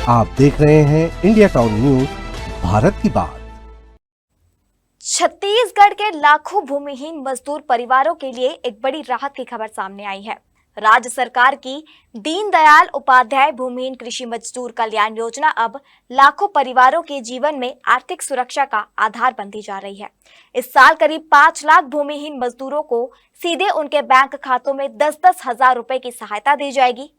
आप देख रहे हैं इंडिया टाउन न्यूज, भारत की बात। छत्तीसगढ़ के लाखों भूमिहीन मजदूर परिवारों के लिए एक बड़ी राहत की खबर सामने आई है। राज्य सरकार की दीनदयाल उपाध्याय भूमिहीन कृषि मजदूर कल्याण योजना अब लाखों परिवारों के जीवन में आर्थिक सुरक्षा का आधार बनती जा रही है। इस साल करीब 5 लाख भूमिहीन मजदूरों को सीधे उनके बैंक खातों में 10-10 हजार रुपए की सहायता दी जाएगी।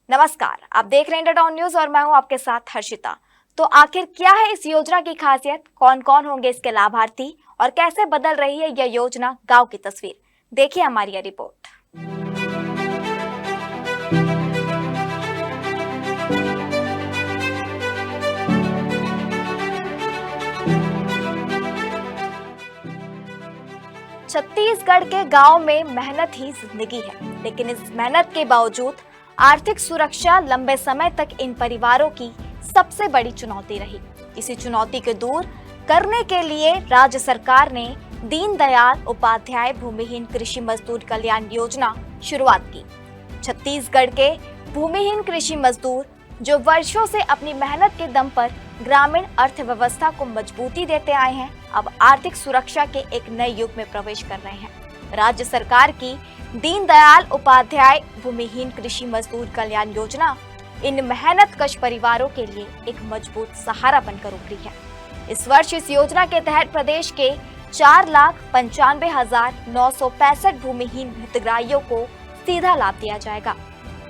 नमस्कार, आप देख रहे हैं इंडिया टाउन न्यूज और मैं हूं आपके साथ हर्षिता। तो आखिर क्या है इस योजना की खासियत, कौन कौन होंगे इसके लाभार्थी और कैसे बदल रही है यह योजना गांव की तस्वीर, देखिए हमारी यह रिपोर्ट। छत्तीसगढ़ के गांव में मेहनत ही जिंदगी है, लेकिन इस मेहनत के बावजूद आर्थिक सुरक्षा लंबे समय तक इन परिवारों की सबसे बड़ी चुनौती रही। इसी चुनौती को दूर करने के लिए राज्य सरकार ने दीनदयाल उपाध्याय भूमिहीन कृषि मजदूर कल्याण योजना शुरुआत की। छत्तीसगढ़ के भूमिहीन कृषि मजदूर जो वर्षों से अपनी मेहनत के दम पर ग्रामीण अर्थव्यवस्था को मजबूती देते आए हैं, अब आर्थिक सुरक्षा के एक नए युग में प्रवेश कर रहे हैं। राज्य सरकार की दीनदयाल उपाध्याय भूमिहीन कृषि मजदूर कल्याण योजना इन मेहनतकश परिवारों के लिए एक मजबूत सहारा बनकर उभरी है। इस वर्ष इस योजना के तहत प्रदेश के 4,95,965 भूमिहीन हितग्राहियों को सीधा लाभ दिया जाएगा।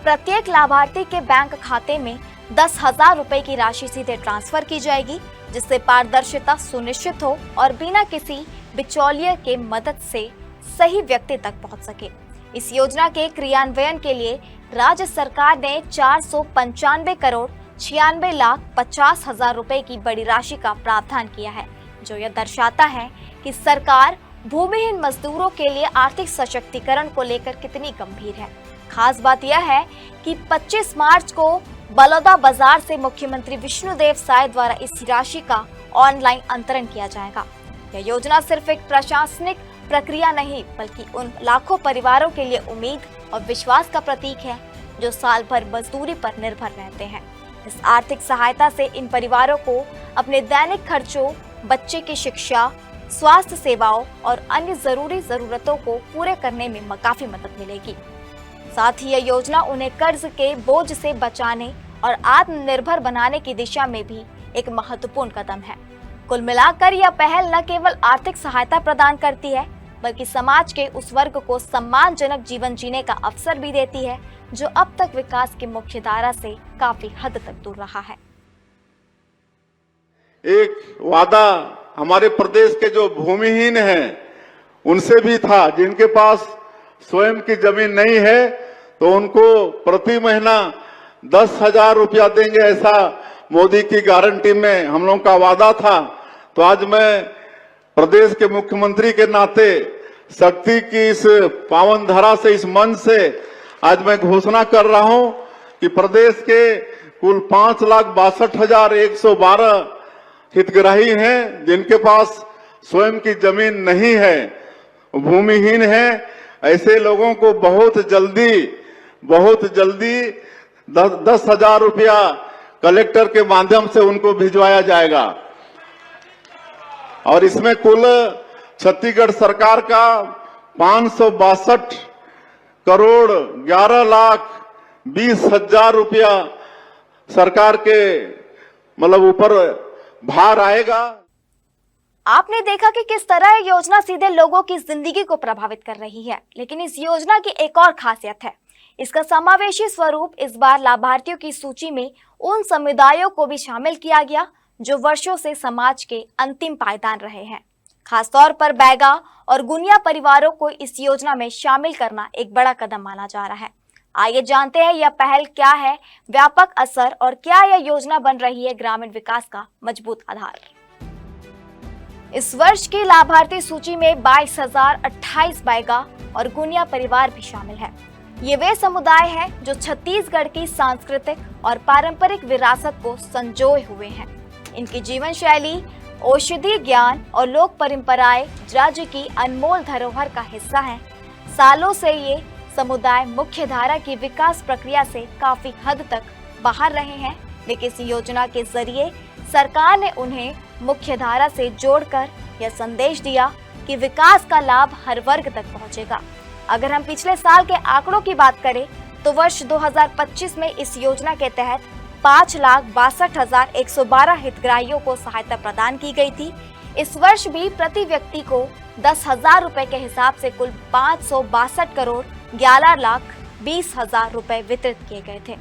प्रत्येक लाभार्थी के बैंक खाते में 10,000 रुपए की राशि सीधे ट्रांसफर की जाएगी, जिससे पारदर्शिता सुनिश्चित हो और बिना किसी बिचौलिए के मदद से सही व्यक्ति तक पहुंच सके। इस योजना के क्रियान्वयन के लिए राज्य सरकार ने 495 करोड़ 96 लाख 50 हजार रुपए की बड़ी राशि का प्रावधान किया है, जो यह दर्शाता है कि सरकार भूमिहीन मजदूरों के लिए आर्थिक सशक्तिकरण को लेकर कितनी गंभीर है। खास बात यह है कि 25 मार्च को बलौदा बाजार से मुख्यमंत्री विष्णुदेव साय द्वारा इस राशि का ऑनलाइन अंतरण किया जाएगा। यह योजना सिर्फ एक प्रशासनिक प्रक्रिया नहीं, बल्कि उन लाखों परिवारों के लिए उम्मीद और विश्वास का प्रतीक है जो साल भर मजदूरी पर निर्भर रहते हैं। इस आर्थिक सहायता से इन परिवारों को अपने दैनिक खर्चों, बच्चे की शिक्षा, स्वास्थ्य सेवाओं और अन्य जरूरी जरूरतों को पूरे करने में काफी मदद मिलेगी। साथ ही यह योजना उन्हें कर्ज के बोझ से बचाने और आत्मनिर्भर बनाने की दिशा में भी एक महत्वपूर्ण कदम है। कुल मिलाकर यह पहल न केवल आर्थिक सहायता प्रदान करती है, बल्कि समाज के उस वर्ग को सम्मानजनक जीवन जीने का अवसर भी देती है जो अब तक विकास की मुख्य धारा से काफी हद तक दूर रहा है। एक वादा हमारे प्रदेश के जो भूमिहीन हैं उनसे भी था, जिनके पास स्वयं की जमीन नहीं है तो उनको प्रति महीना 10,000 रुपया देंगे, ऐसा मोदी की गारंटी में हम लोगों का वादा था। तो आज मैं प्रदेश के मुख्यमंत्री के नाते शक्ति की इस पावन धरा से, इस मंच से आज मैं घोषणा कर रहा हूं कि प्रदेश के कुल 5,62,112 हितग्राही हैं जिनके पास स्वयं की जमीन नहीं है, भूमिहीन है। ऐसे लोगों को बहुत जल्दी 10,000 रुपया कलेक्टर के माध्यम से उनको भिजवाया जाएगा। और इसमें कुल छत्तीसगढ़ सरकार का 562 करोड़ 11 लाख 20 हजार रुपया सरकार के ऊपर भार आएगा। आपने देखा कि किस तरह यह योजना सीधे लोगों की जिंदगी को प्रभावित कर रही है, लेकिन इस योजना की एक और खासियत है। इसका समावेशी स्वरूप इस बार लाभार्थियों की सूची में उन समुदायों को भी शामिल किया गया जो वर्षों से समाज के अंतिम पायदान रहे हैं। खासतौर पर बैगा और गुनिया परिवारों को इस योजना में शामिल करना एक बड़ा कदम माना जा रहा है। आइए जानते हैं यह पहल क्या है, व्यापक असर और क्या यह योजना बन रही है ग्रामीण विकास का मजबूत आधार। इस वर्ष की लाभार्थी सूची में 22,028 बैगा और गुनिया परिवार भी शामिल है। ये वे समुदाय हैं जो छत्तीसगढ़ की सांस्कृतिक और पारंपरिक विरासत को संजोए हुए हैं। इनकी जीवन शैली, औषधीय ज्ञान और लोक परंपराएं राज्य की अनमोल धरोहर का हिस्सा हैं। सालों से ये समुदाय मुख्य धारा की विकास प्रक्रिया से काफी हद तक बाहर रहे हैं, लेकिन इस योजना के जरिए सरकार ने उन्हें मुख्य धारा से जोड़कर यह संदेश दिया कि विकास का लाभ हर वर्ग तक पहुंचेगा। अगर हम पिछले साल के आंकड़ों की बात करें तो वर्ष 2025 में इस योजना के तहत 5,62,112 हितग्राहियों को सहायता प्रदान की गई थी। इस वर्ष भी प्रति व्यक्ति को 10,000 रुपए के हिसाब से कुल 562,11,20,000 रुपए वितरित किए गए थे।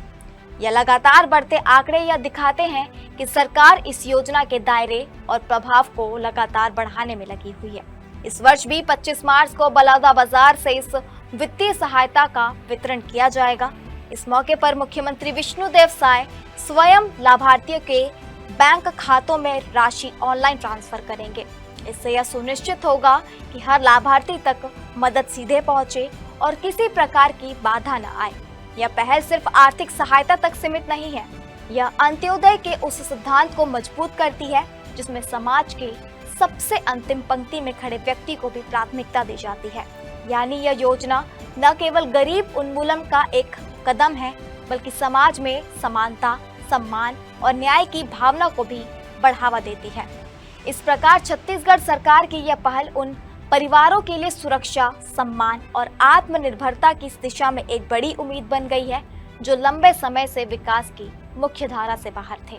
यह लगातार बढ़ते आंकड़े यह दिखाते हैं कि सरकार इस योजना के दायरे और प्रभाव को लगातार बढ़ाने में लगी हुई है। इस वर्ष भी 25 मार्च को बलौदाबाजार से इस वित्तीय सहायता का वितरण किया जाएगा। इस मौके पर मुख्यमंत्री विष्णुदेव साय स्वयं लाभार्थियों के बैंक खातों में राशि ऑनलाइन ट्रांसफर करेंगे। इससे यह सुनिश्चित होगा कि हर लाभार्थी तक मदद सीधे पहुंचे और किसी प्रकार की बाधा न आए। यह पहल सिर्फ आर्थिक सहायता तक सीमित नहीं है, यह अंत्योदय के उस सिद्धांत को मजबूत करती है जिसमें समाज के सबसे अंतिम पंक्ति में खड़े व्यक्ति को भी प्राथमिकता दी जाती है। यानी यह योजना न केवल गरीब उन्मूलन का एक कदम है, बल्कि समाज में समानता, सम्मान और न्याय की भावना को भी बढ़ावा देती है। इस प्रकार छत्तीसगढ़ सरकार की यह पहल उन परिवारों के लिए सुरक्षा, सम्मान और आत्मनिर्भरता की इस दिशा में एक बड़ी उम्मीद बन गई है जो लंबे समय से विकास की मुख्य धारा से बाहर थे।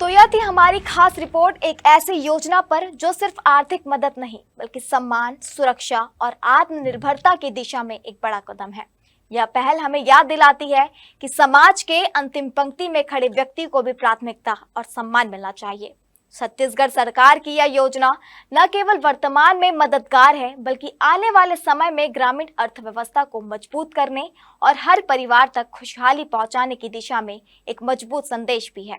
तो यह थी हमारी खास रिपोर्ट एक ऐसी योजना पर जो सिर्फ आर्थिक मदद नहीं बल्कि सम्मान, सुरक्षा और आत्मनिर्भरता की दिशा में एक बड़ा कदम है। यह पहल हमें याद दिलाती है कि समाज के अंतिम पंक्ति में खड़े व्यक्ति को भी प्राथमिकता और सम्मान मिलना चाहिए। छत्तीसगढ़ सरकार की यह योजना न केवल वर्तमान में मददगार है बल्कि आने वाले समय में ग्रामीण अर्थव्यवस्था को मजबूत करने और हर परिवार तक खुशहाली पहुंचाने की दिशा में एक मजबूत संदेश भी है।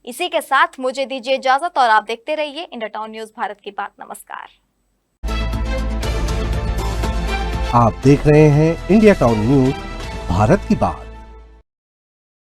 इसी के साथ मुझे दीजिए इजाजत और आप देखते रहिए इंडिया टाउन न्यूज भारत की बात। नमस्कार। आप देख रहे हैं इंडिया टाउन न्यूज भारत की बात।